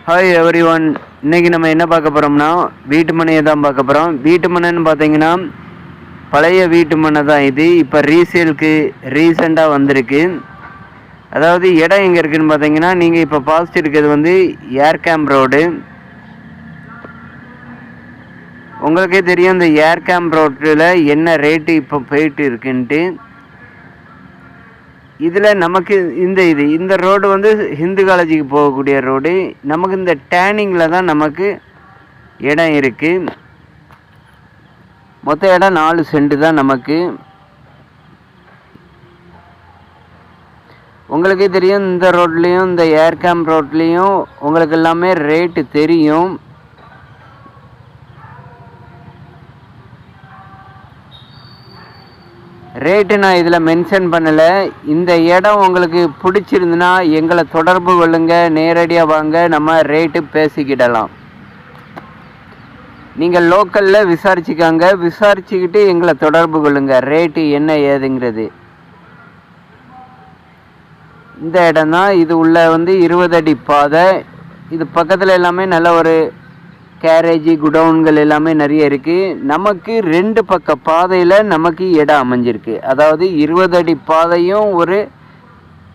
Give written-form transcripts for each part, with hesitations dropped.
Hi every one. இன்றைக்கி நம்ம என்ன பார்க்க போகிறோம்னா வீட்டு மனையை தான் பார்க்க போகிறோம். வீட்டு மனைன்னு பார்த்தீங்கன்னா பழைய வீட்டு மனை தான் இது. இப்போ ரீசேலுக்கு ரீசெண்டாக வந்திருக்கு. அதாவது இடம் எங்கே இருக்குதுன்னு பார்த்தீங்கன்னா, நீங்கள் இப்போ பாஸ்ட் இருக்கிறது வந்து ஏர் கேம்ப் ரோடு. உங்களுக்கே தெரியும் இந்த ஏர் கேம்ப் ரோட்டில் என்ன ரேட்டு இப்போ போயிட்டு இருக்குன்ட்டு. இதில் நமக்கு இந்த ரோடு வந்து ஹிந்து காலேஜுக்கு போகக்கூடிய ரோடு. நமக்கு இந்த டேனிங்கில் தான் நமக்கு இடம் இருக்குது. மொத்த இடம் 4 சென்ட் தான் நமக்கு. உங்களுக்கே தெரியும் இந்த ரோட்லேயும் இந்த ஏர் கேம்ப் ரோட்லேயும் உங்களுக்கு எல்லாமே ரேட்டு தெரியும். ரேட்டு நான் இதில் மென்ஷன் பண்ணலை. இந்த இடம் உங்களுக்கு பிடிச்சிருந்துன்னா எங்களை தொடர்பு கொள்ளுங்க, நேரடியாக வாங்க, நம்ம ரேட்டு பேசிக்கிடலாம். நீங்கள் லோக்கலில் விசாரிச்சுக்காங்க, விசாரிச்சுக்கிட்டு எங்களை தொடர்பு கொள்ளுங்க, ரேட்டு என்ன ஏதுங்கிறது. இந்த இடம் தான் இது. உள்ள வந்து 20 அடி பாதை. இது பக்கத்தில் எல்லாமே நல்ல ஒரு கேரேஜ் குடவுன்கள் எல்லாமே நிறைய இருக்குது. நமக்கு 2 பக்க பாதையில் நமக்கு இடம் அமைஞ்சிருக்கு. அதாவது 20 அடி பாதையும் ஒரு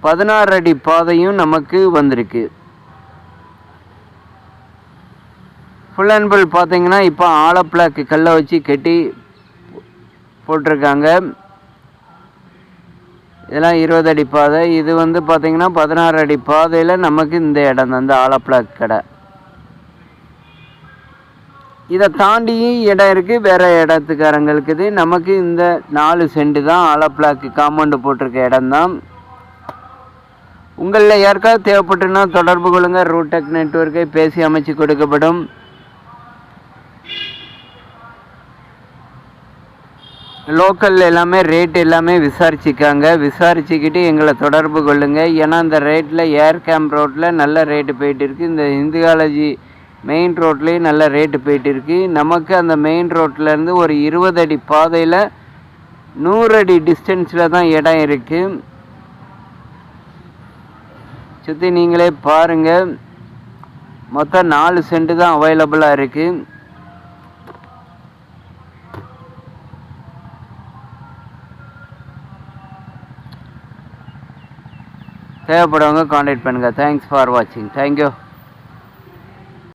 16 அடி பாதையும் நமக்கு வந்திருக்கு. ஃபுல் அண்ட் ஃபுல் பார்த்தீங்கன்னா இப்போ ஆலப்பிளாக்கு கல்லை வச்சு கட்டி போட்டிருக்காங்க. இதெல்லாம் 20 அடி பாதை. இது வந்து பார்த்தீங்கன்னா 16 அடி பாதையில் நமக்கு இந்த இடம் தான், இந்த ஆலப்பிளாக் கடை. இதை தாண்டி இடம் இருக்குது, வேறு இடத்துக்காரங்களுக்கு. இது நமக்கு இந்த 4 சென்ட் தான் ஆலப்பிளாக்கு காம்பவுண்டு போட்டிருக்க இடம்தான். உங்களில் யாருக்காவது தேவைப்பட்டுன்னா தொடர்பு கொள்ளுங்க. ரூடெக் நெட்வொர்க்கை பேசி அமைச்சு கொடுக்கப்படும். லோக்கல் எல்லாமே ரேட் எல்லாமே விசாரிச்சுக்காங்க, விசாரிச்சுக்கிட்டு எங்களை தொடர்பு கொள்ளுங்க. ஏன்னா இந்த ரேட்டில் ஏர் கேம்ப் ரோட்டில் நல்ல ரேட்டு போயிட்டு இருக்குது. இந்த இந்து காலேஜி மெயின் ரோட்லேயும் நல்ல ரேட்டு போயிட்டு இருக்கு. நமக்கு அந்த மெயின் ரோட்லேருந்து ஒரு 20 அடி பாதையில் 100 அடி டிஸ்டன்ஸில் தான் இடம் இருக்குது. சுற்றி நீங்களே பாருங்கள். மொத்தம் 4 சென்ட் தான் அவைலபிளாக இருக்குது. தேவைப்படுறவங்க கான்டாக்ட் பண்ணுங்கள். தேங்க்ஸ் ஃபார் வாட்சிங். தேங்க்யூ.